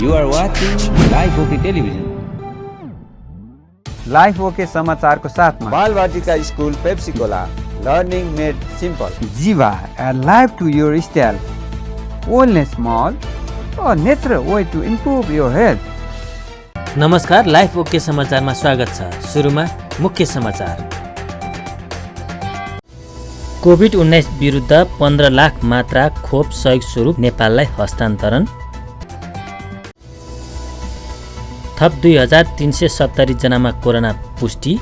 You are watching Live OK Television. Life OK समाचारको साथमा Balvatika school Pepsicola learning made simple Jiva life to your style wellness mall a natural way to improve your health. नमस्कार, Life OK समाचारमा स्वागत छ। सुरुमा मुख्य समाचार। कोभिड-19 विरुद्ध 15 लाख मात्रा खोप सहयोग स्वरूप नेपाललाई हस्तान्तरण। थप 2370 जनामा कोरोना पुष्टि।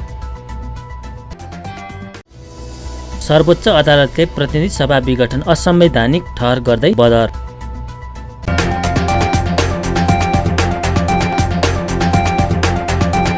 सर्वोच्च अदालतले प्रतिनिधि सभा विघटन असंवैधानिक ठहर गर्दै बदर।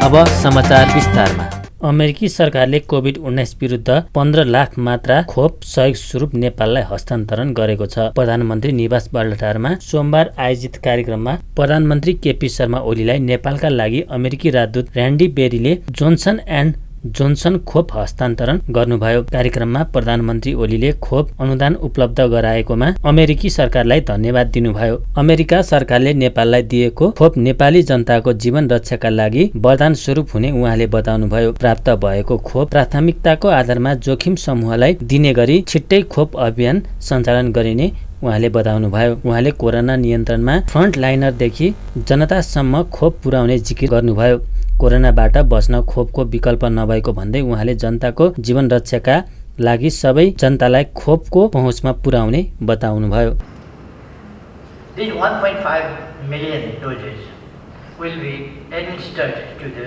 अब समाचार विस्तारमा। अमेरिकी सरकारले कोभिड-19 विरुद्ध 15 लाख मात्रा खोप सहयोग स्वरूप नेपाललाई हस्तान्तरण गरेको छ। प्रधानमन्त्री निवास बालुवाटारमा सोमबार आयोजित कार्यक्रममा प्रधानमन्त्री केपी शर्मा ओलीलाई नेपालका लागि अमेरिकी राजदूत र्यान्डी बेरीले जोन्सन एन्ड जोन्सन खोप हस्तान्तरण गर्नुभयो। कार्यक्रममा प्रधानमन्त्री ओलीले खोप अनुदान उपलब्ध गराएकोमा अमेरिकी सरकारलाई धन्यवाद दिनुभयो। अमेरिका सरकारले नेपाललाई दिएको खोप नेपाली जनताको जीवन रक्षाका लागि वरदान स्वरूप हुने उहाँले बताउनुभयो। प्राप्त भएको खोप प्राथमिकताको आधारमा जोखिम समूहलाई दिने गरी छिट्टै खोप अभियान सञ्चालन गरिने उहाँले बताउनुभयो। उहाँले कोरोना नियन्त्रणमा फ्रन्ट लाइनरदेखि जनतासम्म खोप पुर्याउने जिकिर गर्नुभयो। कोरोनाबाट बच्न खोपको विकल्प नभएको भन्दै उहाँले जनताको जीवन रक्षाका लागि सबै जनतालाई खोपको पहुँचमा पुर्याउने बताउनुभयो। These 1.5 million doses will be administered to the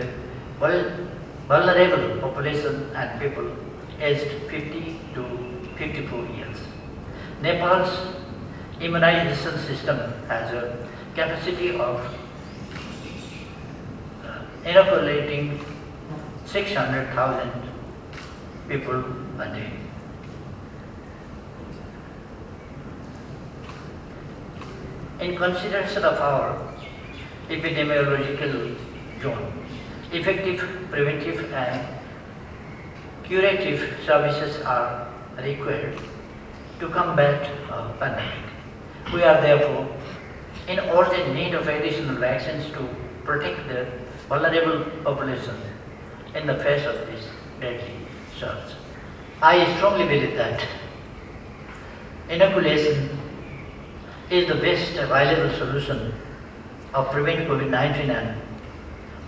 vulnerable population and people aged 50 to 54 years. Nepal's immunization system has a capacity of inoculating 600,000 people a day. In consideration of our epidemiological zone, effective preventive and curative services are required to combat a pandemic. We are therefore in urgent need of additional vaccines to protect the vulnerable population in the face of this deadly surge. I strongly believe that inoculation is the best available solution of prevent COVID-19 and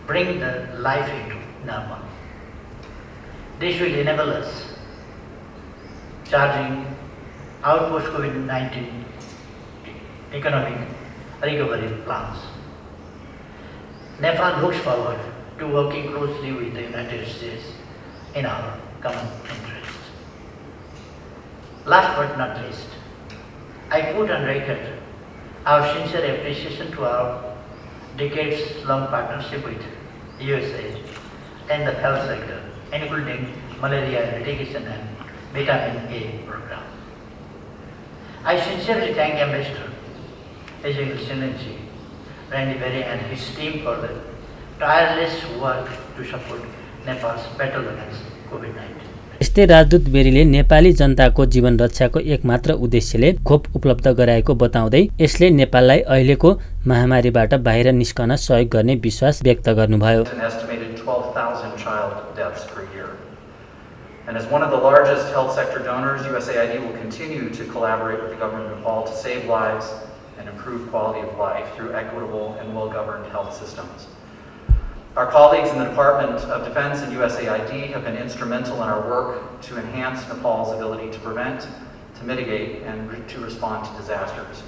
bring the life into normal. This will enable us charging our post-COVID-19 economic recovery plans. Nepal looks forward to working closely with the United States in our common interests. Last but not least, I put on record our sincere appreciation to our decades-long partnership with USA in the health sector, including malaria eradication and vitamin A program. I sincerely thank Ambassador His Excellency Randy Berry and his team for the tireless work to support Nepal's battle against COVID-19. यस्तै राजदूत बेरीले नेपाली जनताको जीवन रक्षाको एकमात्र उद्देश्यले खोप उपलब्ध गराएको बताउँदै यसले नेपाललाई अहिलेको महामारीबाट बाहिर निस्कन सहयोग गर्ने विश्वास व्यक्त गर्नुभयो। And as one of the largest health sector donors, USAID will continue to collaborate with the government of Nepal to save lives and improve quality of life through equitable and well-governed health systems. Our colleagues in the Department of Defense and USAID have been instrumental in our work to enhance Nepal's ability to prevent, to mitigate, and to respond to disasters.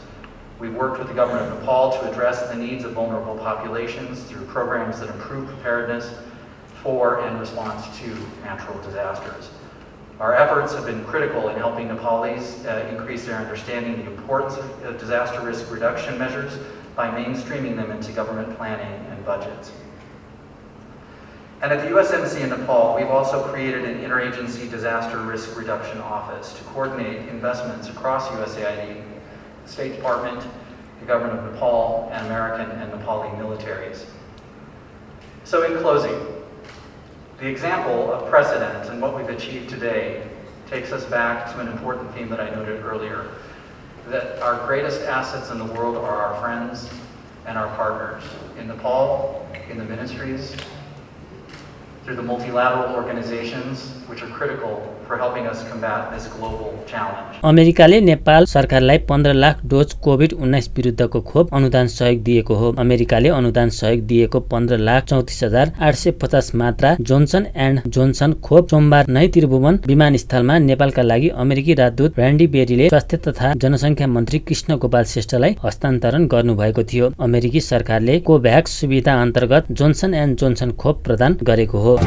We've worked with the government of Nepal to address the needs of vulnerable populations through programs that improve preparedness for and response to natural disasters. Our efforts have been critical in helping Nepalis increase their understanding of the importance of disaster risk reduction measures by mainstreaming them into government planning and budgets. And at the USMC in Nepal, we've also created an interagency disaster risk reduction office to coordinate investments across USAID, the State Department, the government of Nepal, and American and Nepali militaries. So in closing, the example of precedent and what we've achieved today takes us back to an important theme that I noted earlier, that our greatest assets in the world are our friends and our partners in Nepal, in the ministries, through the multilateral organizations which are critical for helping us combat this global challenge. अमेरिकाले नेपाल सरकारलाई 15 lakh dose COVID-19 विरुद्धको खोप अनुदान सहयोग दिएको हो। अमेरिकाले अनुदान सहयोग दिएको 15,34,850 मात्रा जोन्सन एन्ड जोन्सन खोप सोमबार नै त्रिभुवन विमानस्थलमा नेपालका लागि अमेरिकी राजदूत र्यान्डी बेरीले स्वास्थ्य तथा जनसङ्ख्या मन्त्री कृष्ण गोपाल श्रेष्ठलाई हस्तान्तरण गर्नुभएको थियो। अमेरिकी सरकारले कोभ्याक्स सुविधा अन्तर्गत जोन्सन एन्ड जोन्सन खोप प्रदान गरेको हो।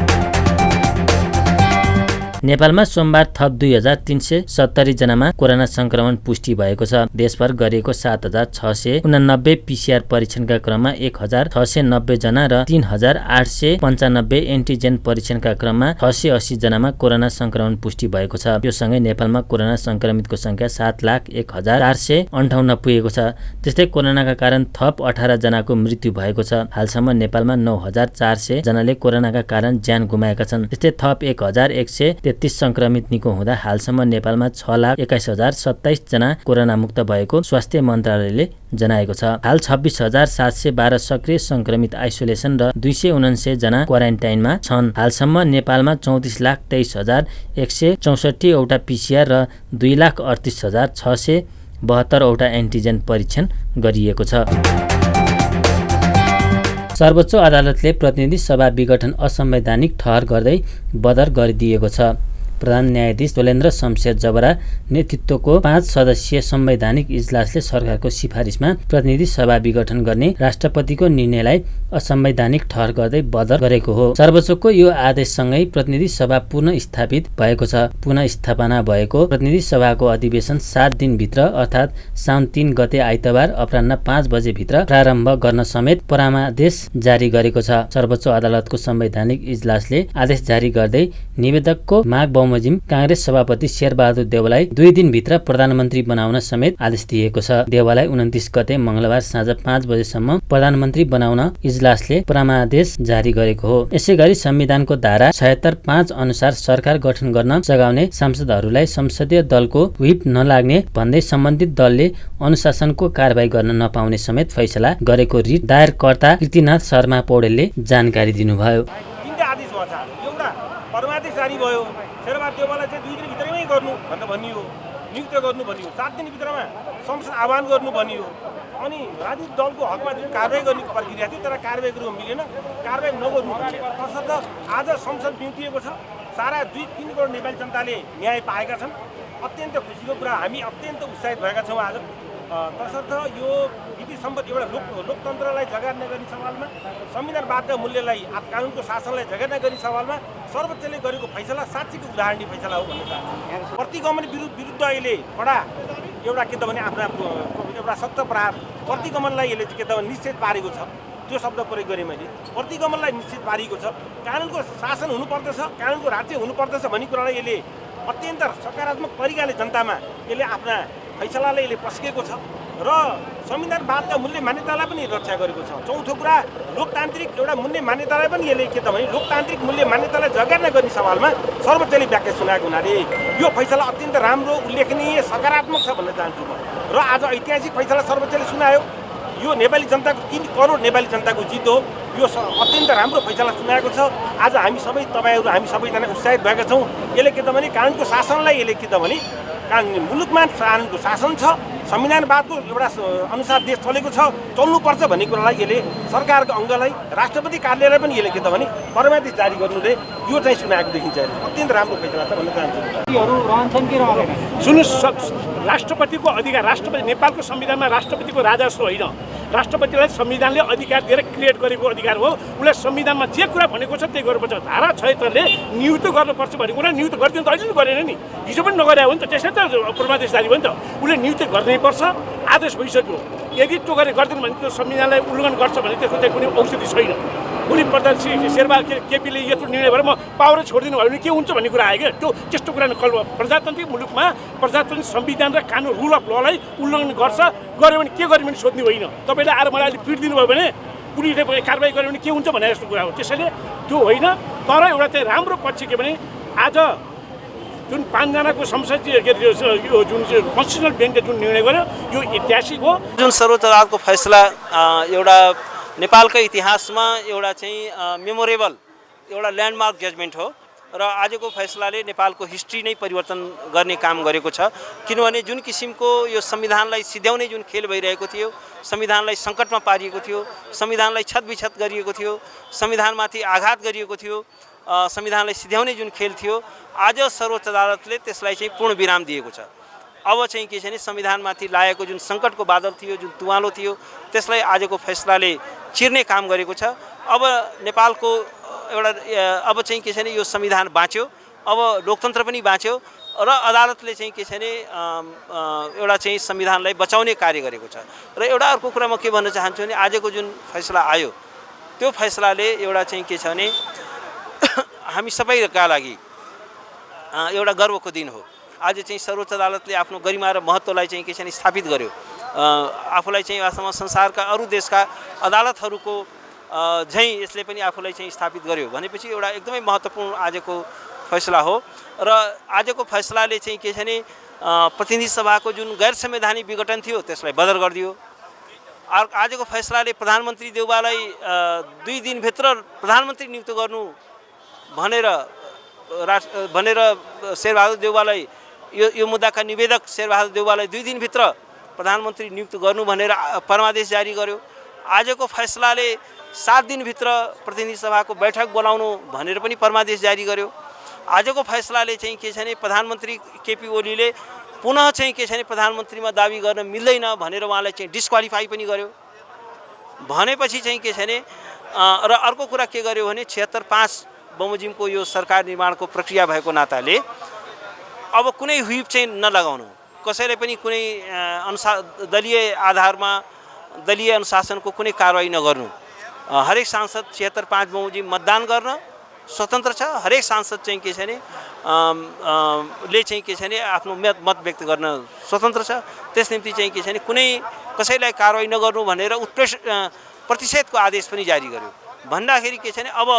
नेपालमा सोमबार थप 2,370 जनामा कोरोना संक्रमण पुष्टि भएको छ। देशभर गरिएको 7,689 पीसीआर परीक्षणका क्रममा 1,690 जना र 3,895 एन्टिजेन परीक्षणका क्रममा 680 जनामा कोरोना संक्रमण पुष्टि भएको छ। यो सँगै नेपालमा कोरोना संक्रमितको संख्या 7,01,458 पुगेको छ। त्यस्तै कोरोनाका कारण थप 18 जनाको मृत्यु भएको छ। हालसम्म नेपालमा 9,400 जनाले कोरोनाका कारण ज्यान गुमाएका छन्। त्यस्तै थप 1,133 संक्रमित निको हुँदा हालसम्म नेपालमा 6,21,027 जना कोरोना मुक्त भएको स्वास्थ्य मन्त्रालयले जनाएको छ। हाल 26,712 सक्रिय संक्रमित आइसोलेसन र 279 जना क्वारेन्टाइनमा छन्। हालसम्म नेपालमा 34,23,164 वटा पीसीआर र 2,38,672 वटा एन्टिजेन परीक्षण गरिएको छ। सर्वोच्च अदालतले प्रतिनिधि सभा विघटन असंवैधानिक ठहर गर्दै बदर गरिदिएको छ। प्रधान न्यायाधीश दोलेन्द्र शमशेर जबरा नेतृत्वको 5 सदस्यीय संवैधानिक इजलासले सरकारको सिफारिसमा प्रतिनिधि सभा विघटन गर्ने राष्ट्रपतिको निर्णयलाई असंवैधानिक ठहर गर्दै बदर गरेको हो। सर्वोच्चको यो आदेशसँगै प्रतिनिधि सभा पुनः स्थापित भएको छ। पुनः स्थापना भएको प्रतिनिधि सभाको अधिवेशन 7 दिनभित्र अर्थात् साउन 3 गते आइतबार अपराह्न 5 बजेभित्र प्रारम्भ गर्न समेत परामादेश जारी गरेको छ। सर्वोच्च अदालतको संवैधानिक इजलासले आदेश जारी गर्दै निवेदकको माग बमोजिम कांग्रेस सभापति शेरबहादुर देउवालाई 2 दिनभित्र प्रधानमन्त्री बनाउन समेत आदेश दिएको छ। देउवालाई 29 गते मंगलबार साँझ 5 बजेसम्म प्रधानमन्त्री बनाउन इजलासले परामादेश जारी गरेको हो। यसैगरी संविधानको धारा 76(5) अनुसार सरकार गठन गर्न सघाउने सांसदहरूलाई संसदीय दलको व्हिप नलाग्ने भन्दै सम्बन्धित दलले अनुशासनको कारबाही गर्न नपाउने समेत फैसला गरेको रिट दायरकर्ता कृतिनाथ शर्मा पौडेलले जानकारी दिनुभयो। परमादेश जारी भयो। शेरबहादुर देउवालाई चाहिँ 2 दिनभित्रमै गर्नु भनेर भनियो, नियुक्त गर्नु भनियो, 7 दिनभित्रमा संसद आह्वान गर्नु भनियो। अनि राजनीतिक दलको हकमा जुन कारबाही गर्ने प्रक्रिया थियो तर कारबाही गर्नु मिलेन, कारबाही नगर्नु भनियो। तसर्थ आज संसद बिउतिएको छ। सारा 2-3 करोड नेपाली जनताले न्याय पाएका छन्। अत्यन्त खुसीको कुरा, हामी अत्यन्त उत्साहित भएका छौँ आज। तसर्थ यो विधि सम्बन्धी एउटा लोकतन्त्रलाई जगार्ने गर्ने सवालमा, संविधानवादका मूल्यलाई, कानुनको शासनलाई जगार्ने गर्ने सवालमा सर्वोच्चले गरेको फैसला साँच्चीको उदाहरणीय फैसला हो भन्न चाहन्छु। प्रतिगमन विरुद्ध अहिले कडा एउटा के त भने आफ्ना एउटा सख्त प्रहार प्रतिगमनलाई यसले के त भने निश्चित पारेको छ। त्यो शब्द प्रयोग गरेँ मैले। प्रतिगमनलाई निश्चित पारेको छ। कानुनको शासन हुनुपर्दछ, कानुनको राज्य हुनुपर्दछ भन्ने कुरालाई यसले अत्यन्त सकारात्मक तरिकाले जनतामा यसले आफ्ना फैसलाले यसले पस्केको छ र संविधानवादका मूल्य मान्यतालाई पनि रक्षा गरेको छ। चौथो कुरा, लोकतान्त्रिक एउटा मूल्य मान्यतालाई पनि यसले के त भने लोकतान्त्रिक मूल्य मान्यतालाई जगार्न गर्ने सवालमा सर्वोच्चले व्याख्या सुनाएको हुनाले यो फैसला अत्यन्त राम्रो, उल्लेखनीय, सकारात्मक छ भन्न चाहन्छु म। र आज ऐतिहासिक फैसला सर्वोच्चले सुनायो। यो नेपाली जनताको 3 करोड नेपाली जनताको जित हो। यो अत्यन्त राम्रो फैसला सुनाएको छ। आज हामी सबै तपाईहरू हामी सबैजना उत्साहित भएका छौँ। यसले के त भने कानुनको शासनलाई यसले के त भने मुलुकमा कानुनको शासन छ, संविधानवादको एउटा अनुसार देश चलेको छ, चल्नुपर्छ भन्ने कुरालाई यसले सरकारको अङ्गलाई, राष्ट्रपति कार्यालयलाई पनि यसले के त भने परमादेश जारी गर्नुले यो चाहिँ सुनाएको देखिन्छ। अत्यन्त राम्रो फैसला छ भन्न चाहन्छु। सुन्नुहोस्, राष्ट्रपतिको अधिकार, राष्ट्रपति नेपालको संविधानमा राष्ट्रपतिको राजस्व होइन। राष्ट्रपतिलाई संविधानले अधिकार दिएर क्रिएट गरेको अधिकार हो। उसलाई संविधानमा जे कुरा भनेको छ त्यही गर्नुपर्छ। धारा 76ले नियुक्त गर्नुपर्छ भनेको कुरा नियुक्त गरिदिनु त अहिले पनि गरेन नि, हिजो पनि नगरे हो नि त। त्यसै त परमादेश जारी भयो नि त। उसले नियुक्त गर्नै पर्छ, आदेश भइसक्यो। यदि त्यो गरिदिनु भने त्यो संविधानलाई उल्लङ्घन गर्छ भने त्यसको चाहिँ कुनै औषधि छैन। कुनै प्रधान शेरबहादुर केपीले यत्रो निर्णय भएर म पावर छोडिदिनु भयो भने के हुन्छ भन्ने कुरा आयो क्या। त्यो त्यस्तो कुरा प्रजातान्त्रिक मुलुकमा प्रजातान्त्रिक संविधान र कानुन रुल अफ ललाई उल्लङ्घन गऱ्यो भने के गर्यो भने सोध्ने होइन। तपाईँले आएर मलाई अहिले पिट दिनुभयो भने पुलिसले कारबाही गर्यो भने के हुन्छ भने जस्तो कुरा हो। त्यसैले त्यो होइन। तर एउटा चाहिँ राम्रो पक्ष के भने आज जुन 5 जनाको संसदीय यो जुन कन्स्टिट्युसनल बेन्चले जुन निर्णय गर्यो यो ऐतिहासिक हो। जुन सर्वोच्च अदालतको फैसला एउटा नेपालकै इतिहासमा एउटा चाहिँ मेमोरेबल एउटा ल्यान्डमार्क जजमेन्ट हो र आजको फैसलाले नेपालको हिस्ट्री नै परिवर्तन गर्ने काम गरेको छ। किनभने जुन किसिमको यो संविधानलाई सिध्याउने जुन खेल भइरहेको थियो, संविधानलाई सङ्कटमा पारिएको थियो, संविधानलाई छतबिछत गरिएको थियो, संविधानमाथि आघात गरिएको थियो, संविधानलाई सिध्याउने जुन खेल थियो, आज सर्वोच्च अदालतले त्यसलाई चाहिँ पूर्ण विराम दिएको छ। अब चाहिँ के छ भने संविधानमाथि लागेको जुन सङ्कटको बादल थियो, जुन तुवालो थियो, त्यसलाई आजको फैसलाले चिर्ने काम गरेको छ। अब नेपालको एउटा अब चाहिँ के छ भने यो संविधान बाँच्यो, अब लोकतन्त्र पनि बाँच्यो र अदालतले चाहिँ के छ भने एउटा चाहिँ संविधानलाई बचाउने कार्य गरेको छ। र एउटा अर्को कुरा म के भन्न चाहन्छु भने आजको जुन फैसला आयो त्यो फैसलाले एउटा चाहिँ के छ भने हामी सबैका लागि एउटा गर्वको दिन हो। आज चाहिँ सर्वोच्च अदालतले आफ्नो गरिमा र महत्त्वलाई चाहिँ के छ भने स्थापित गर्यो। आफूलाई चाहिँ वास्तवमा संसारका अरू देशका अदालतहरूको झैँ यसले पनि आफूलाई चाहिँ स्थापित गर्यो भनेपछि एउटा एकदमै महत्त्वपूर्ण आजको फैसला हो। र आजको फैसलाले चाहिँ के छ भने प्रतिनिधि सभाको जुन गैर संवैधानिक विघटन थियो त्यसलाई बदर गरिदियो। आजको फैसलाले प्रधानमन्त्री देउवालाई 2 दिनभित्र प्रधानमन्त्री नियुक्त गर्नु भनेर शेरबहादुर देउवालाई यो मुद्दाका निवेदक शेरबहादुर देउवालाई 2 दिनभित्र प्रधानमन्त्री नियुक्त गर्नु भनेर परमादेश जारी गर्यो। आजको फैसलाले 7 दिनभित्र प्रतिनिधि सभाको बैठक बोलाउनु भनेर पनि परमादेश जारी गर्यो। आजको फैसलाले चाहिँ के छ भने प्रधानमन्त्री केपी ओलीले पुनः चाहिँ के छ भने प्रधानमन्त्रीमा दाबी गर्न मिल्दैन भनेर उहाँलाई चाहिँ डिस्क्वालिफाई पनि गर्यो। भनेपछि चाहिँ के छ भने र अर्को कुरा के गर्यो भने 76-5 बमोजिमको यो सरकार निर्माणको प्रक्रिया भएको नाताले अब कुनै हुइप चाहिँ नलगाउनु, कसैले पनि कुनै दलीय आधारमा दलीय अनुशासनको कुनै कारवाही नगर्नु। हरेक सांसद 76-5 बमोजिम मतदान गर्न स्वतन्त्र छ। हरेक सांसद चाहिँ के छ भने ले चाहिँ के छ भने आफ्नो मत व्यक्त गर्न स्वतन्त्र छ। त्यस निम्ति चाहिँ के छ भने कुनै कसैलाई कारवाही नगर्नु भनेर प्रतिषेधको आदेश पनि जारी गर्यो। भन्दाखेरि के छ भने अब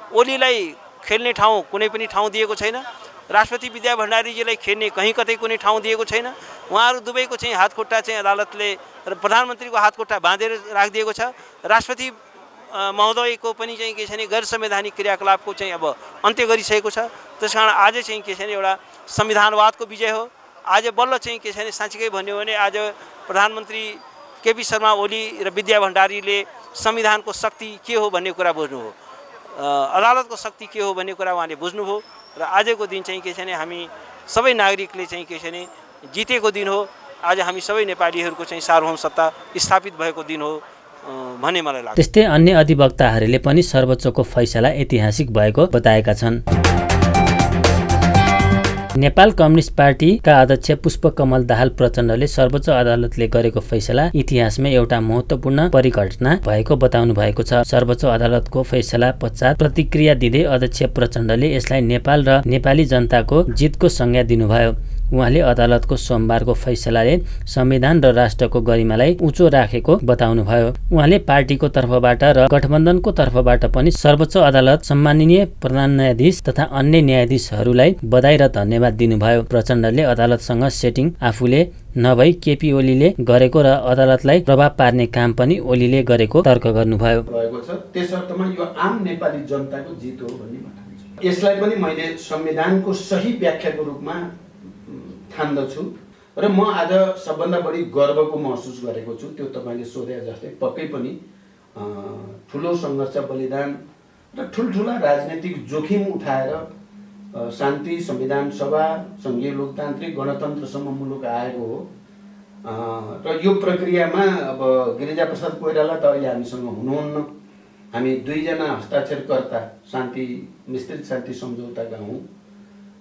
ओलीलाई खेल्ने ठाउँ कुनै पनि ठाउँ दिएको छैन, राष्ट्रपति विद्या भण्डारीजीलाई खेल्ने कहीँ कतै कुनै ठाउँ दिएको छैन। उहाँहरू दुवैको चाहिँ हातखुट्टा चाहिँ अदालतले र प्रधानमन्त्रीको हातखुट्टा बाँधेर राखिदिएको छ। राष्ट्रपति महोदयको पनि चाहिँ के छ भने गैर संवैधानिक क्रियाकलापको चाहिँ अब अन्त्य गरिसकेको छ। त्यसकारण आज चाहिँ के छ भने एउटा संविधानवादको विजय हो। आज बल्ल चाहिँ के छ भने साँच्चीकै भन्यो भने आज प्रधानमन्त्री केपी शर्मा ओली र विद्या भण्डारीले संविधानको शक्ति के हो भन्ने कुरा बुझ्नु हो, अदालतको शक्ति के हो भन्ने कुरा उहाँले बुझ्नुभयो। र आजको दिन चाहिँ के छ भने हामी सबै नागरिकले चाहिँ के छ भने जितेको दिन हो। आज हामी सबै नेपालीहरूको चाहिँ सार्वभौम सत्ता स्थापित भएको दिन हो भन्ने मलाई लाग्छ। त्यस्तै अन्य अधिवक्ताहरूले पनि सर्वोच्चको फैसला ऐतिहासिक भएको बताएका छन्। नेपाल कम्युनिस्ट पार्टीका अध्यक्ष पुष्पकमल दाहाल प्रचण्डले सर्वोच्च अदालतले गरेको फैसला इतिहासमै एउटा महत्त्वपूर्ण परिघटना भएको बताउनु भएको छ। सर्वोच्च अदालतको फैसला पश्चात प्रतिक्रिया दिँदै अध्यक्ष प्रचण्डले यसलाई नेपाल र नेपाली जनताको जितको संज्ञा दिनुभयो। उहाँले अदालतको सोमबारको फैसलाले संविधान र राष्ट्रको गरिमालाई उँचो राखेको बताउनुभयो। उहाँले पार्टीको तर्फबाट र गठबन्धनको तर्फबाट पनि सर्वोच्च अदालत, सम्माननीय प्रधान न्यायाधीश तथा अन्य न्यायाधीशहरूलाई बधाई र धन्यवाद दिनुभयो। प्रचण्डले अदालतसँग सेटिङ आफूले नभई केपी ओलीले गरेको र अदालतलाई प्रभाव पार्ने काम पनि ओलीले गरेको तर्क गर्नुभयो। त्यसर्थमा यो आम नेपाली जनताको जित हो भन्ने म ठान्छु। यसलाई पनि मैले संविधानको सही व्याख्याको रूपमा ठान्दछु र म आज सबभन्दा बढी गर्वको महसुस गरेको छु। त्यो तपाईँले सोधे जस्तै पक्कै पनि ठुलो सङ्घर्ष, बलिदान र ठुल्ठुला राजनीतिक जोखिम उठाएर शान्ति संविधान सभा, सङ्घीय लोकतान्त्रिक गणतन्त्रसम्म मुलुक आएको हो। र यो प्रक्रियामा अब गिरिजाप्रसाद कोइराला त अहिले हामीसँग हुनुहुन्न। हामी 2 जना हस्ताक्षरकर्ता शान्ति विस्तृत शान्ति सम्झौताका हौँ।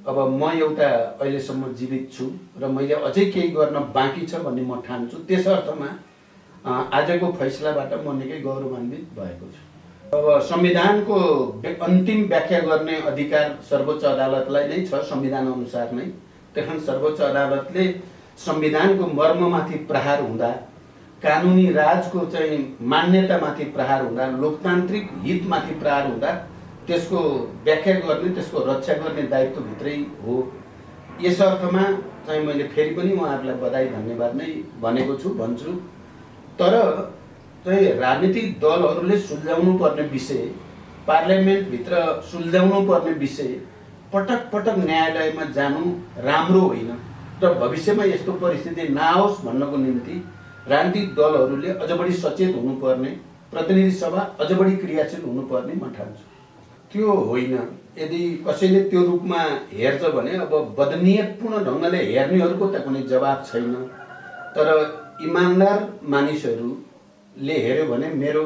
अब म एउटा अहिलेसम्म जीवित छु र मैले अझै केही गर्न बाँकी छ भन्ने म ठान्छु। त्यस अर्थमा आजको फैसलाबाट म निकै गौरवान्वित भएको छु। अब संविधानको अन्तिम व्याख्या गर्ने अधिकार सर्वोच्च अदालतलाई नै छ, संविधान अनुसार नै। त्यस सर्वोच्च अदालतले संविधानको मर्ममाथि प्रहार हुँदा, कानुनी राजको चाहिँ मान्यतामाथि प्रहार हुँदा, लोकतान्त्रिक हितमाथि प्रहार हुँदा त्यसको व्याख्या गर्ने, त्यसको रक्षा गर्ने दायित्वभित्रै हो। यस अर्थमा चाहिँ मैले फेरि पनि उहाँहरूलाई बधाई धन्यवाद नै भनेको छु भन्छु। तर चाहिँ राजनीतिक दलहरूले सुल्झाउनु पर्ने विषय, पार्लियामेन्टभित्र सुल्झाउनु पर्ने विषय पटक पटक न्यायालयमा जानु राम्रो होइन र भविष्यमा यस्तो परिस्थिति नआओस् भन्नको निम्ति राजनीतिक दलहरूले अझ बढी सचेत हुनुपर्ने, प्रतिनिधि सभा अझ बढी क्रियाशील हुनुपर्ने म ठान्छु। त्यो होइन, यदि कसैले त्यो रूपमा हेर्छ भने अब बदनियतपूर्ण ढङ्गले हेर्नेहरूको त कुनै जवाब छैन। तर इमान्दार मानिसहरूले हेऱ्यो भने मेरो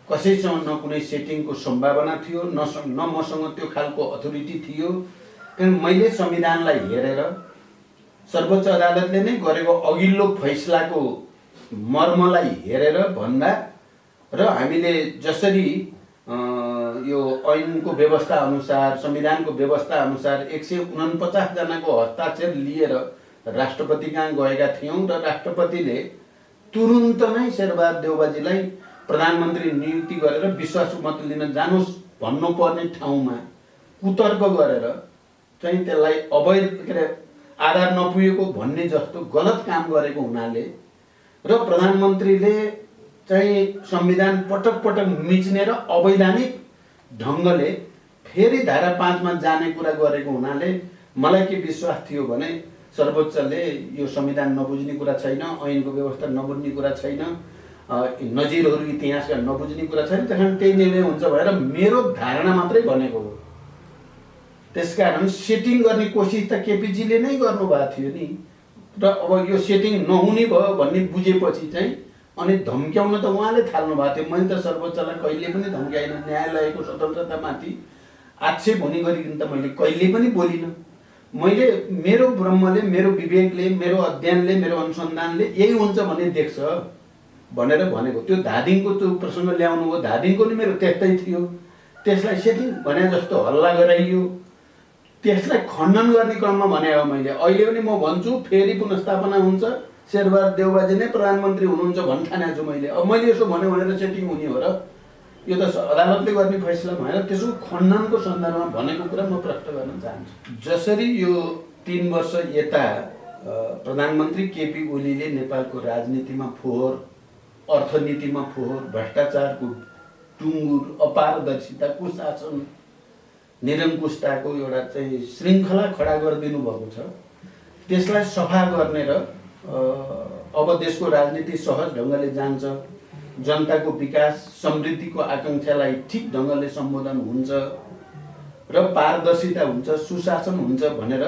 कसैसँग न कुनै सेटिङको सम्भावना थियो, न मसँग त्यो खालको अथोरिटी थियो। किन मैले संविधानलाई हेरेर सर्वोच्च अदालतले नै गरेको अघिल्लो फैसलाको मर्मलाई हेरेर भन्दा र हामीले जसरी यो ऐनको व्यवस्था अनुसार, संविधानको व्यवस्था अनुसार 149 जनाको हस्ताक्षर लिएर राष्ट्रपति कहाँ गएका थियौँ र राष्ट्रपतिले तुरुन्त नै शेरबहादुर देउवाजीलाई प्रधानमन्त्री नियुक्ति गरेर विश्वासको मत लिन जानुहोस् भन्नुपर्ने ठाउँमा कुतर्क गरेर चाहिँ त्यसलाई अवैध के अरे आधार नपुगेको भन्ने जस्तो गलत काम गरेको हुनाले र प्रधानमन्त्रीले चाहिँ संविधान पटक पटक मिच्ने र अवैधानिक ढङ्गले फेरि धारा 5 मा जाने कुरा गरेको हुनाले मलाई के विश्वास थियो भने सर्वोच्चले यो संविधान नबुझ्ने कुरा छैन, ऐनको व्यवस्था नबुझ्ने कुरा छैन, नजिरहरू इतिहासका नबुझ्ने कुरा छैन, त्यसकारण त्यही निर्णय हुन्छ भनेर मेरो धारणा मात्रै भनेको हो। त्यसकारण सेटिङ गर्ने कोसिस त केपीजीले नै गर्नुभएको थियो नि र अब यो सेटिङ नहुने भयो भन्ने बुझेपछि चाहिँ अनि धम्क्याउन त उहाँले थाल्नु भएको थियो। मैले त सर्वोच्चलाई कहिले पनि धम्क्याइन, न्यायालयको स्वतन्त्रतामाथि आक्षेप हुने गरिकन त मैले कहिले पनि बोलिनँ। मैले मेरो ब्रह्मले, मेरो विवेकले, मेरो अध्ययनले, मेरो अनुसन्धानले यही हुन्छ भन्ने देख्छ भनेर भनेको। त्यो धादिङको त्यो प्रसङ्ग ल्याउनु हो, धादिङको नि मेरो त्यस्तै थियो। त्यसलाई सेटिङ भने जस्तो हल्ला गराइयो, त्यसलाई खण्डन गर्ने क्रममा भने हो मैले। अहिले पनि म भन्छु फेरि पुनर्स्थापना हुन्छ, शेरबहादुर देउवाजी नै प्रधानमन्त्री हुनुहुन्छ भन्न ठानेको छु मैले। अब मैले यसो भन्यो भनेर सेटिङ हुने हो र? यो त अदालतले गर्ने फैसला भएर त्यसको खण्डनको सन्दर्भमा भनेको कुरा म प्रश्न गर्न चाहन्छु। जसरी यो 3 वर्ष यता प्रधानमन्त्री केपी ओलीले नेपालको राजनीतिमा फोहोर, अर्थनीतिमा फोहोर, भ्रष्टाचारको टुङ्गुर, अपारदर्शिता, कुशासन, निरङ्कुशताको एउटा चाहिँ श्रृङ्खला खडा गरिदिनु भएको छ। त्यसलाई सफा गर्ने र अब देशको राजनीति सहज ढङ्गले जान्छ, जनताको विकास समृद्धिको आकाङ्क्षालाई ठिक ढङ्गले सम्बोधन हुन्छ र पारदर्शिता हुन्छ, सुशासन हुन्छ भनेर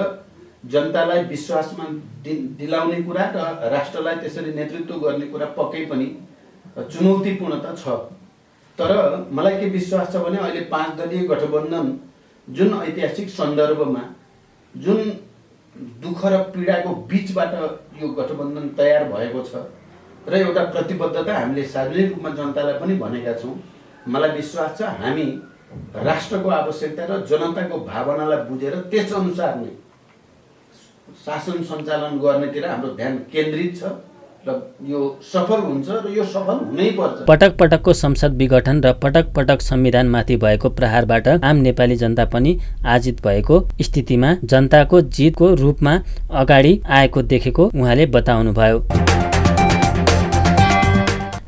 जनतालाई विश्वासमा दिलाउने कुरा र राष्ट्रलाई त्यसरी नेतृत्व गर्ने कुरा पक्कै पनि चुनौतीपूर्ण त छ। तर मलाई के विश्वास छ भने अहिले 5 दलीय गठबन्धन जुन ऐतिहासिक सन्दर्भमा, जुन दुःख र पीडाको बीचबाट यो गठबन्धन तयार भएको छ र एउटा प्रतिबद्धता हामीले सार्वजनिक रूपमा जनतालाई पनि भनेका छौँ। मलाई विश्वास छ हामी राष्ट्रको आवश्यकता र जनताको भावनालाई बुझेर त्यसअनुसार नै शासन सञ्चालन गर्नेतिर हाम्रो ध्यान केन्द्रित छ र यो सफल हुन्छ र यो सफल हुनै पर्छ। पटक पटकको संसद विघटन र पटक पटक संविधानमाथि भएको प्रहारबाट आम नेपाली जनता पनि आजित भएको स्थितिमा जनताको जितको रूपमा अगाडि आएको देखेको उहाँले बताउनुभयो।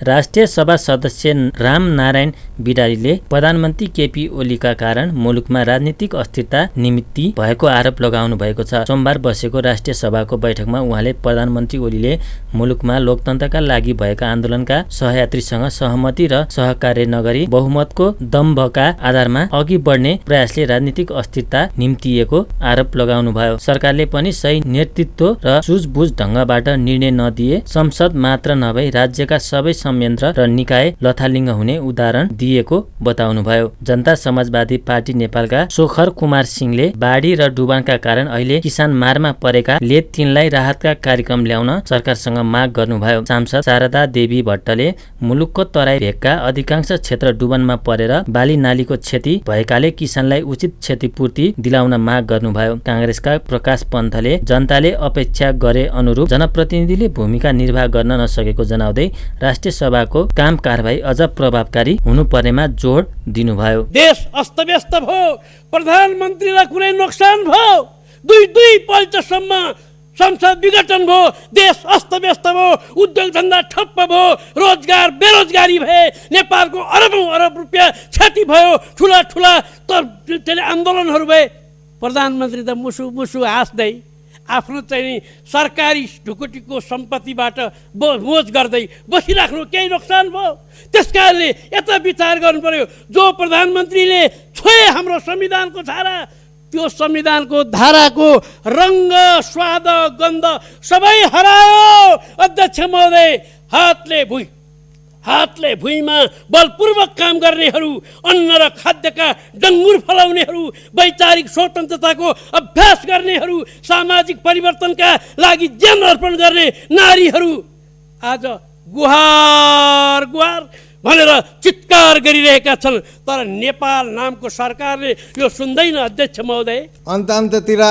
राष्ट्रिय सभा सदस्य राम नारायण बिडारीले प्रधानमन्त्री केपी ओलीका कारण मुलुकमा राजनीतिक अस्थिरता निमित्त भएको आरोप लगाउनु भएको छ। सोमबार बसेको राष्ट्रिय सभाको बैठकमा उहाँले प्रधानमन्त्री ओलीले मुलुकमा लोकतन्त्रका लागि भएका आन्दोलनका सहयात्रीसँग सहमति र सहकार्य नगरी बहुमतको दम्भका आधारमा अघि बढ्ने प्रयासले राजनीतिक अस्थिरता निम्तिएको आरोप लगाउनुभयो। सरकारले पनि सही नेतृत्व र सुझबुझ ढङ्गबाट निर्णय नदिए संसद मात्र नभई राज्यका सबै संयन्त्र र निकाय लथालिङ्ग हुने उदाहरण दिएको बताउनुभयो। जनता समाजवादी पार्टी नेपालका सोखर कुमार सिंहले बाढी र डुबानका कारण अहिले किसान मारमा परेकाले तिनलाई राहतका कार्यक्रम ल्याउन सरकारसँग माग गर्नुभयो। सांसद शारदा देवी भट्टले मुलुकको तराई भेगका अधिकांश क्षेत्र डुबानमा परेर बाली नालीको क्षति भएकाले किसानलाई उचित क्षतिपूर्ति दिलाउन माग गर्नुभयो। काङ्ग्रेसका प्रकाश पन्थले जनताले अपेक्षा गरे अनुरूप जनप्रतिनिधिले भूमिका निर्वाह गर्न नसकेको जनाउँदै राष्ट्रिय सभाको काम कारबाही अझ प्रभावकारी हुनुपर्नेमा जोड दिनुभयो। देश अस्तव्यस्त भयो, प्रधानमन्त्रीलाई कुनै नोक्सान भयो दुई पल्टसम्म संसद विघटन भयो, देश अस्तव्यस्त भयो, उद्योग धन्दा ठप्प भयो, रोजगार बेरोजगारी भए, नेपालको अरबौं अरब रुपियाँ क्षति भयो, ठुला त्यसले आन्दोलनहरू भए। प्रधानमन्त्री त मुसु हाँस्दै आफ्नो चाहिँ सरकारी ढुकुटीको सम्पत्तिबाट मोज गर्दै बसिराख्नु केही नोक्सान भयो? त्यसकारणले यता विचार गर्नु पर्यो। जो प्रधानमन्त्रीले छोए हाम्रो संविधानको धारा, त्यो संविधानको धाराको रङ्ग स्वाद गन्ध सबै हरायो। अध्यक्ष महोदय, हातले भुइँमा बलपूर्वक काम गर्नेहरू, अन्न र खाद्यका डङ्गुर फलाउनेहरू, वैचारिक स्वतन्त्रताको अभ्यास गर्नेहरू, सामाजिक परिवर्तनका लागि ज्यान अर्पण गर्ने नारीहरू आज गुहार भनेर चित्कार गरिरहेका छन्। तर नेपाल नामको सरकारले यो सुन्दैन। अध्यक्ष महोदय, अन्ततिर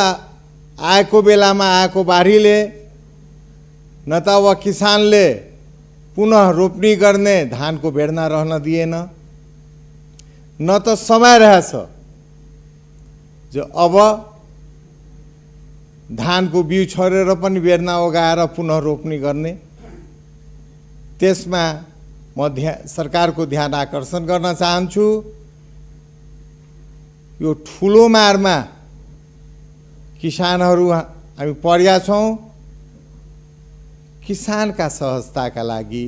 आएको बेलामा आएको बाढीले न त अब किसानले पुनः रोप्नी गर्ने धानको बेर्ना रहन दिएन, न त समय रहेछ जो अब धानको बिउ छरेर पनि बेर्ना उगाएर पुनः रोप्नी गर्ने। त्यसमा म सरकारको ध्यान आकर्षण गर्न चाहन्छु। यो ठुलो मारमा किसानहरू हामी परेका छौँ। किसानका सहजताका लागि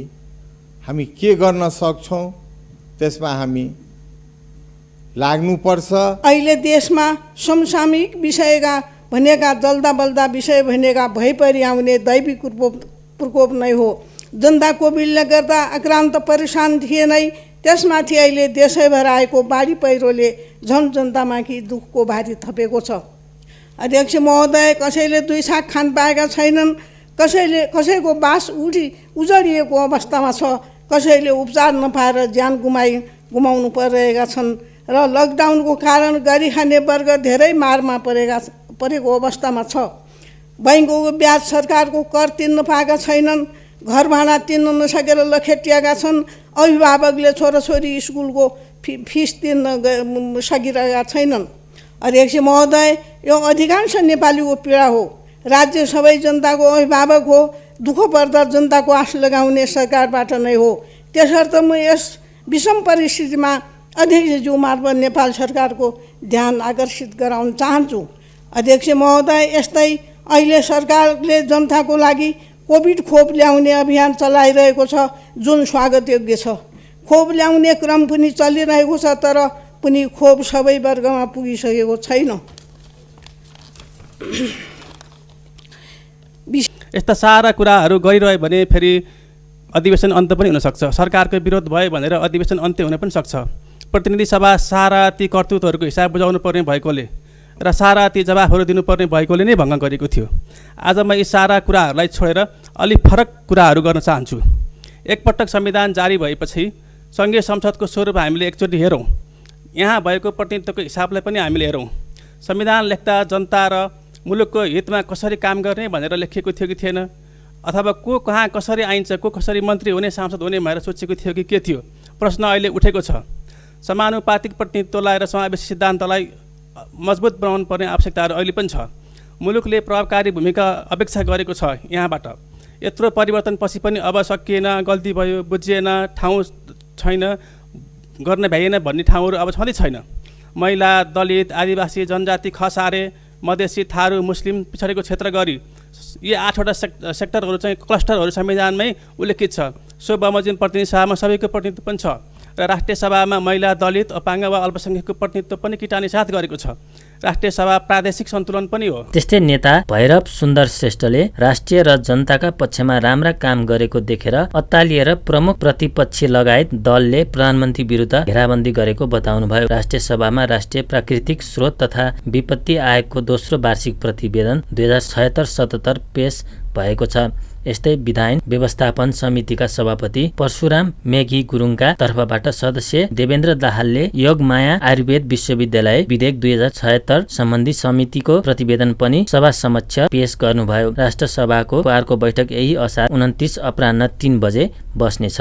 हामी के गर्न सक्छौँ त्यसमा हामी लाग्नुपर्छ। अहिले देशमा समसामयिक विषयका भनेका जल्दा बल्दा विषय भनेका भइपरि आउने दैवी प्रकोप नै हो। जनता कोभिडले गर्दा आक्रान्त परेशान थिए नै, त्यसमाथि अहिले देशैभर आएको बाढी पहिरोले झन् जनतामाथि दुःखको भारी थपेको छ। अध्यक्ष महोदय, कसैले दुई साग खान पाएका छैनन्, कसैको बास उजडिएको अवस्थामा छ, कसैले उपचार नपाएर ज्यान गुमाउनु परिरहेका छन् र लकडाउनको कारण गरी खाने वर्ग धेरै मारमा परेको अवस्थामा छ। बैंकको ब्याज, सरकारको कर तिर्न पाएका छैनन्, घर भाडा तिर्न नसकेर लखेटिएका छन्, अभिभावकले छोराछोरी स्कुलको फिस तिर्न सकिरहेका छैनन्। अध्यक्ष महोदय, यो अधिकांश नेपालीको पीडा हो। राज्य सबै जनताको अभिभावक हो। दुःख पर्दा जनताको आश लगाउने सरकारबाट नै हो। त्यसर्थ म यस विषम परिस्थितिमा अध्यक्षज्यू मार्फत नेपाल सरकारको ध्यान आकर्षित गराउन चाहन्छु। अध्यक्ष महोदय, यस्तै अहिले सरकारले जनताको लागि कोभिड खोप ल्याउने अभियान चलाइरहेको छ, जुन स्वागतयोग्य छ। खोप ल्याउने क्रम पनि चलिरहेको छ, तर पनि खोप सबै वर्गमा पुगिसकेको छैन। यस्ता सारा कुराहरू गरिरह्यो भने फेरि अधिवेशन अन्त्य पनि हुनसक्छ। सरकारको विरोध भयो भनेर अधिवेशन अन्त्य हुन पनि सक्छ। प्रतिनिधि सभा सारा ती कर्तुत्वहरूको हिसाब बुझाउनु पर्ने भएकोले र सारा ती जवाफहरू दिनुपर्ने भएकोले नै भङ्ग गरेको थियो। आज म यी सारा कुराहरूलाई छोडेर अलि फरक कुराहरू गर्न चाहन्छु। एकपटक संविधान जारी भएपछि सङ्घीय संसदको स्वरूप हामीले एकचोटि हेरौँ। यहाँ भएको प्रतिनिधित्वको हिसाबलाई पनि हामीले हेरौँ। संविधान लेख्दा जनता र मुलुकको हितमा कसरी काम गर्ने भनेर लेखिएको थियो कि थिएन, अथवा को कहाँ कसरी आइन्छ, को कसरी मन्त्री हुने, सांसद हुने भनेर सोचेको थियो कि के थियो? प्रश्न अहिले उठेको छ। समानुपातिक प्रतिनिधित्वलाई र समावेशी सिद्धान्तलाई मजबुत बनाउनु पर्ने आवश्यकताहरू अहिले पनि छ। मुलुकले प्रभावकारी भूमिका अपेक्षा गरेको छ यहाँबाट। यत्रो परिवर्तनपछि पनि अब सकिएन, गल्ती भयो, बुझिएन, ठाउँ छैन, गर्न भ्याइएन भन्ने ठाउँहरू अब छँदै छैन। महिला, दलित, आदिवासी, जनजाति, खसारे, मधेसी, थारू, मुस्लिम, पिछडेको क्षेत्र गरी यी 8वटा सेक्टरहरू चाहिँ क्लस्टरहरू संविधानमै उल्लेखित छ। सो बमोजिम प्रतिनिधि सभामा सबैको प्रतिनिधित्व पनि छ र राष्ट्रिय सभामा महिला, दलित, अपाङ्ग वा अल्पसङ्ख्यकको प्रतिनिधित्व पनि किटानी साथ गरेको छ। राष्ट्रिय सभा प्रादेशिक सन्तुलन पनि हो। त्यस्तै नेता भैरव सुन्दर श्रेष्ठले राष्ट्रिय र जनताका पक्षमा राम्रा काम गरेको देखेर अत्तालिएर प्रमुख प्रतिपक्षी लगायत दलले प्रधानमन्त्री विरुद्ध घेराबन्दी गरेको बताउनुभयो। राष्ट्रिय सभामा राष्ट्रिय प्राकृतिक स्रोत तथा विपत्ति आयोगको दोस्रो वार्षिक प्रतिवेदन 2076-77 पेश भएको छ। यस्तै विधायन व्यवस्थापन समितिका सभापति परशुराम मेघी गुरुङका तर्फबाट सदस्य देवेन्द्र दाहालले योगमाया आयुर्वेद विश्वविद्यालय विधेयक 2076 सम्बन्धी समितिको प्रतिवेदन पनि सभा समक्ष पेश गर्नुभयो। राष्ट्र सभाको अर्को बैठक यही असार 29 अपराह्न 3 बजे बस्नेछ।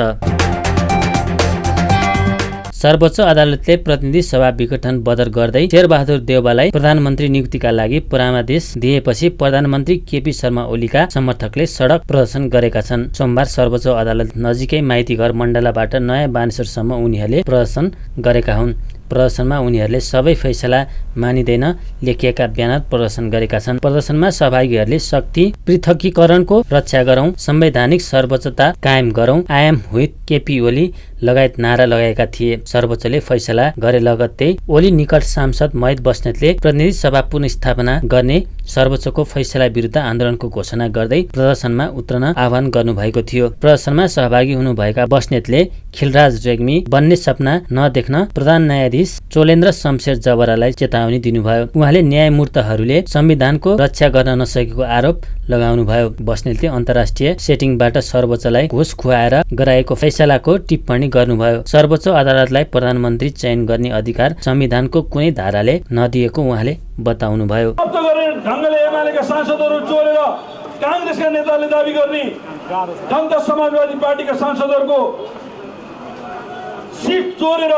सर्वोच्च अदालतले प्रतिनिधि सभा विघटन बदर गर्दै शेरबहादुर देउवालाई प्रधानमन्त्री नियुक्तिका लागि परामर्श दिएपछि प्रधानमन्त्री केपी शर्मा ओलीका समर्थकले सडक प्रदर्शन गरेका छन्। सोमबार सर्वोच्च अदालत नजिकै माइतीघर मण्डलाबाट नयाँ बानेश्वरसम्म उनीहरूले प्रदर्शन गरेका हुन्। प्रदर्शनमा उनीहरूले सबै फैसला मानिँदैन लेखिएका ब्यानर प्रदर्शन गरेका छन्। प्रदर्शनमा सहभागीहरूले शक्ति पृथकीकरणको रक्षा गरौं, संवैधानिक सर्वोच्चता कायम गरौं, I am with KP Oli लगायत नारा लगाएका थिए। सर्वोच्चले फैसला गरे लगत्तै ओली निकट सांसद महित बस्नेतले प्रतिनिधि सभा पुनर्स्थापना गर्ने सर्वोच्चको फैसला विरुद्ध आन्दोलनको घोषणा गर्दै प्रदर्शनमा उत्रन आह्वान गर्नुभएको थियो। प्रदर्शनमा सहभागी हुनुभएका बस्नेतले खिलराज रेग्मी बन्ने सपना नदेख्न प्रधान न्यायाधीश चोलेन्द्र शमशेर जबरालाई चेतावनी दिनुभयो। उहाँले न्यायमूर्तहरूले संविधानको रक्षा गर्न नसकेको आरोप लगाउनुभयो। बस्नेतले अन्तर्राष्ट्रिय सेटिङबाट सर्वोच्चलाई घुस खुवाएर गराएको फैसलाको टिप्पणी गर्नुभयो। सर्वोच्च अदालतलाई प्रधानमन्त्री चयन गर्ने अधिकार संविधानको कुनै धाराले नदिएको उहाँले बताउनुभयो। ढङ्गले एमालेका सांसदहरू चोरेर काङ्ग्रेसका नेताले दाबी गर्ने, जनता समाजवादी पार्टीका सांसदहरूको सिट चोरेर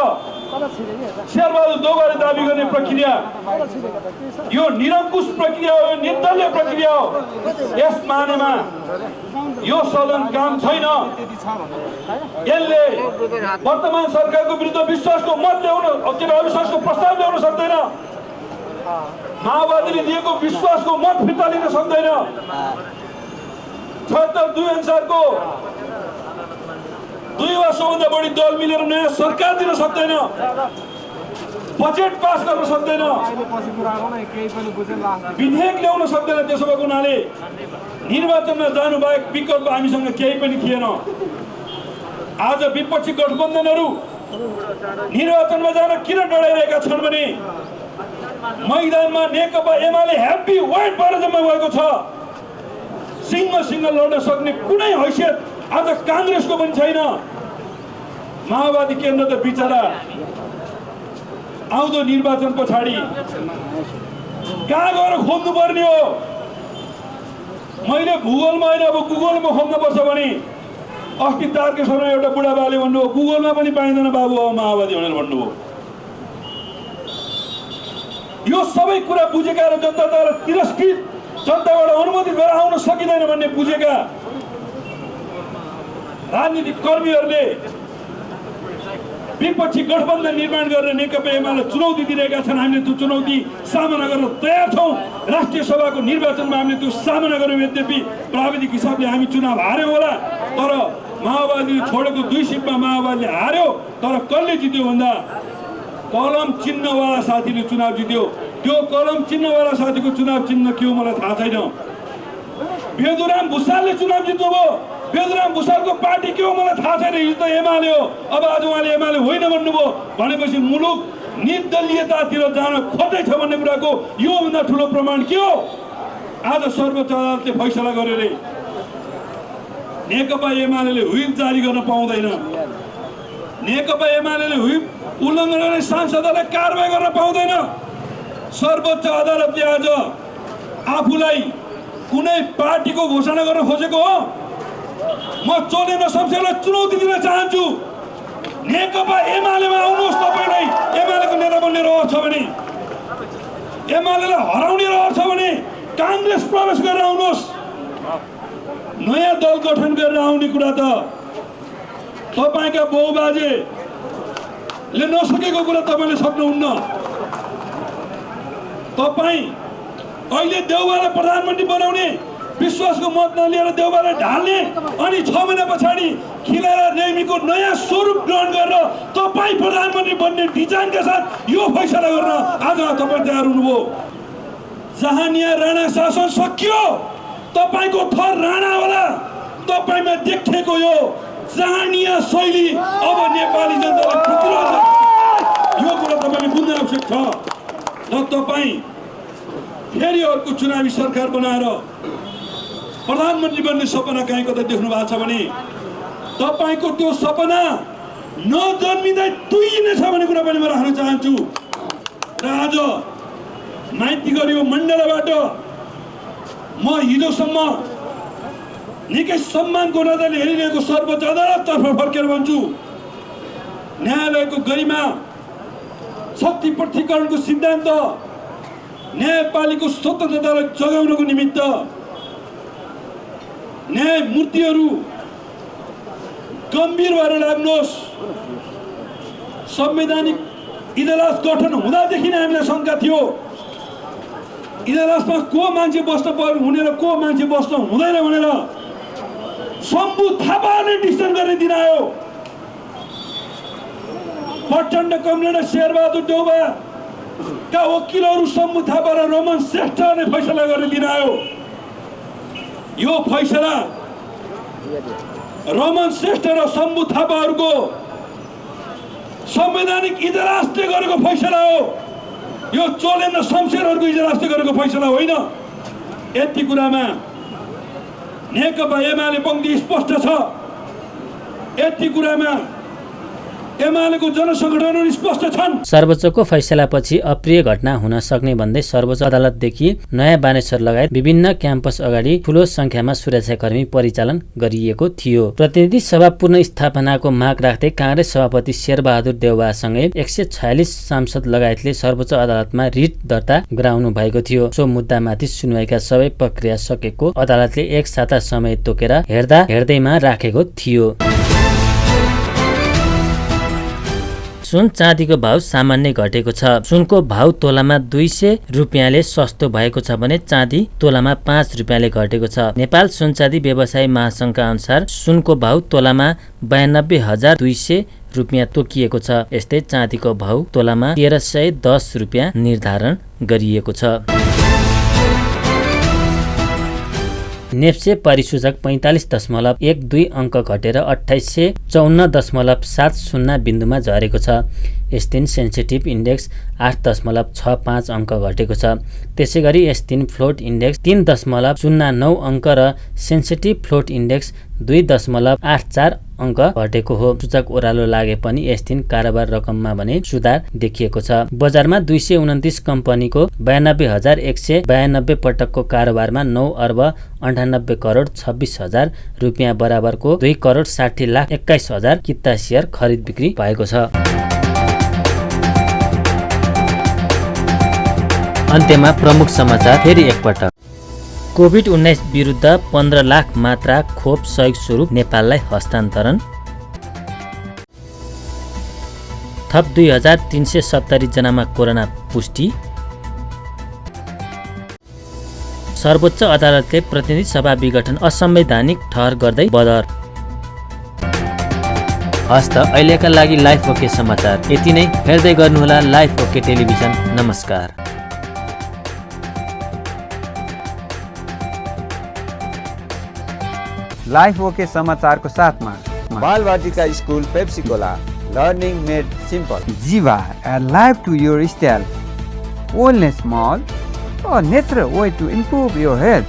शेरबहादुर देउवाले दाबी गर्ने प्रक्रिया यो निरङ्कुश प्रक्रिया हो, यो निर्दलीय प्रक्रिया हो। यस मानेमा यो सदन काम छैन। यसले वर्तमान सरकारको विरुद्ध विश्वासको मत ल्याउन अविश्वासको प्रस्ताव ल्याउन सक्दैन। माओवादीले दिएको विश्वासको मत फिर्ता लिन सक्दैन। 76 अनुसारको 2 वा सोभन्दा बढी दल मिलेर नयाँ सरकार दिन सक्दैन, बजेट पास गर्न सक्दैन, विधेयक ल्याउन सक्दैन। त्यसो भएको हुनाले निर्वाचनमा जानु बाहेक विकल्प हामीसँग केही पनि थिएन। आज विपक्षी गठबन्धनहरू निर्वाचनमा जान किन डराइरहेका छन् भने मैदानमा नेकपा एमाले ह्याप्पी वाइट भएर जम्मा भएको छ। सिंह लड्न सक्ने कुनै हैसियत आज काङ्ग्रेसको पनि छैन। माओवादी केन्द्र त बिचरा आउँदो निर्वाचन पछाडि कहाँ गएर खोज्नु पर्ने हो? मैले भूगोलमा होइन अब गुगलमा खोज्नु पर्छ भने अस्ति तारकेश्वरमा एउटा बुढाबाले भन्नुभयो गुगलमा पनि पाइँदैन बाबु अब माओवादी भनेर भन्नुभयो। यो सबै कुरा बुझेका र जनताद्वारा तिरस्कृत, जनताबाट अनुमोदित भएर आउन सकिँदैन भन्ने बुझेका राजनीतिक कर्मीहरूले विपक्षी गठबन्धन निर्माण गरेर नेकपा एमाले चुनौती दिइरहेका छन्। हामीले त्यो चुनौती सामना गर्न तयार छौँ। राष्ट्रिय सभाको निर्वाचनमा हामीले त्यो सामना गर्यौँ। यद्यपि प्राविधिक हिसाबले हामी चुनाव हार्यौँ होला, तर माओवादीले छोडेको 2 सिटमा माओवादीले हार्यो। तर कसले जित्यो भन्दा कलम चिन्हवाला साथीले चुनाव जित्यो। त्यो कलम चिन्हवाला साथीको चुनाव चिन्ह के हो मलाई थाहा छैन। बेदुराम भुसालले चुनाव जित्नुभयो। बेदुराम भुसालको पार्टी के हो मलाई थाहा छैन। हिजो त एमाले हो, अब आज उहाँले एमाले होइन भन्नुभयो भनेपछि मुलुक निर्दलीयतातिर जान खोज्दैछ भन्ने कुराको योभन्दा ठुलो प्रमाण के हो? आज सर्वोच्च अदालतले फैसला गर्यो रे नेकपा एमाले व्हिप जारी गर्न पाउँदैन। नेकपा एमाले व्हिप उल्लङ्घन गर्ने सांसदहरूलाई कारबाही गर्न पाउँदैन। सर्वोच्च अदालतले आज आफूलाई कुनै पार्टीको घोषणा गर्न खोजेको हो? म चोलेन्द्र शमशेरलाई चुनौती दिन चाहन्छु। नेकपा एमालेमा आउनुहोस्। तपाईँलाई एमालेको नेता बन्ने रहर छ भने, एमालेलाई हराउने रहर छ भने काङ्ग्रेस प्रवेश गरेर आउनुहोस्। नयाँ दल गठन गरेर आउने कुरा त तपाईँका बाउबाजेले नसकेको कुरा तपाईँले सक्नुहुन्न। तपाईँ अहिले देउवालाई प्रधानमन्त्री बनाउने, विश्वासको मत नलिएर देउवालाई ढाल्ने, अनि 6 महिना पछाडि खिलेर रेग्मीको नयाँ स्वरूप ग्रहण गरेर तपाईँ प्रधानमन्त्री बन्ने डिजाइनका साथ यो फैसला गर्न आज तपाईँ तयार हुनुभयो। जहानिया राणा शासन सकियो। तपाईँको थर राणा होला। तपाईँमा देखिएको यो जहानिया शैली अब नेपाली जनतालाई प्रतिरोध गर्छ। यो कुरा तपाईँले बुझ्न आवश्यक छ। र तपाईँ फेरि अर्को चुनावी सरकार बनाएर प्रधानमन्त्री बन्ने सपना कहीँ कतै देख्नु भएको छ भने तपाईँको त्यो सपना नजन्मिँदै तुइने छ भन्ने कुरा पनि म राख्न चाहन्छु। र आज माइतीघर यो मण्डलबाट म हिजोसम्म निकै सम्मानको नजरले हेरिरहेको सर्वोच्च अदालततर्फ फर्केर भन्छु, न्यायालयको गरिमा, शक्ति पृथकीकरणको सिद्धान्त, न्यायपालिकाको स्वतन्त्रतालाई जगाउनको निमित्त न्यायमूर्तिहरू गम्भीर भएर लाग्नुहोस्। संवैधानिक इजलास गठन हुँदादेखि नै हामीलाई शङ्का थियो इजलासमा को मान्छे बस्न हुने र को मान्छे बस्न हुँदैन भनेर शम्भु थापाले डिसिसन गर्ने दिन आयो। प्रचण्ड कमरेड शेरबहादुर देउवाका वकिलहरू शम्भु थापा र रमन श्रेष्ठले फैसला गर्ने दिन आयो। यो फैसला रमन श्रेष्ठ र शम्भु थापाहरूको संवैधानिक इजलासले गरेको फैसला हो। यो चोलेन र शमशेरहरूको इजलासले गरेको फैसला होइन। यति कुरामा नेकपा एमाले पङ्क्ति स्पष्ट छ। यति कुरामा एमालेको जनसङ्गठनहरू स्पष्ट छन्। सर्वोच्चको फैसलापछि अप्रिय घटना हुन सक्ने भन्दै सर्वोच्च अदालतदेखि नयाँ बानेश्वर लगायत विभिन्न क्याम्पस अगाडि ठूलो संख्यामा सुरक्षाकर्मी परिचालन गरिएको थियो। प्रतिनिधि सभा पुनर्स्थापनाको माग राख्दै कांग्रेस सभापति शेरबहादुर देउवासँगै 146 सांसद लगायतले सर्वोच्च अदालतमा रिट दर्ता गराउनु भएको थियो। सो मुद्दामाथि सुनवाईका सबै प्रक्रिया सकेको अदालतले एक साता समय तोकेर हेर्दैमा राखेको थियो। सुन चाँदीको भाव सामान्य घटेको छ। सुनको भाव तोलामा 200 रुपियाँले सस्तो भएको छ भने चाँदी तोलामा 5 रुपियाँले घटेको छ। नेपाल सुन चाँदी व्यवसायी महासंघका अनुसार सुनको भाव तोलामा 92,200 रुपियाँ तोकिएको छ। यस्तै चाँदीको भाव तोलामा 1310 रुपियाँ निर्धारण गरिएको छ। नेप्से परिसूचक 45.12 अङ्क घटेर 2854.70 बिन्दुमा झरेको छ। S3 सेन्सिटिभ इन्डेक्स 8.65 अङ्क घटेको छ। त्यसैगरी S3 फ्लोट इन्डेक्स 3.09 अङ्क र सेन्सिटिभ फ्लोट इन्डेक्स 2.84 अङ्क घटेको हो। सूचक ओह्रालो लागे पनि S3 कारोबार रकममा भने सुधार देखिएको छ। बजारमा 229 कम्पनीको 92,192 पटकको कारोबारमा 9 अर्ब 98 करोड 26 हजार रुपियाँ बराबरको 2 करोड 60 लाख 21 हजार किता सेयर खरिद बिक्री भएको छ। अन्त्यमा प्रमुख समाचार फेरि एकपटक। कोभिड-19 विरुद्ध 15 लाख मात्रा खोप सहयोग स्वरूप नेपाललाई हस्तान्तरण। थप 2370 जनामा कोरोना पुष्टि। सर्वोच्च अदालतले प्रतिनिधि सभा विघटन असंवैधानिक ठहर गर्दै बदर। हस्त अहिलेका लागि लाइफ ओके समाचार यति नै। हेर्दै गर्नुहोला लाइफ ओके टेलिभिजन। नमस्कार। लाइफ ओके समाचारको साथमा Balvatika school Pepsicola learning made simple. Jiva add life to your style. Wellness Mall, a natural way to improve your health.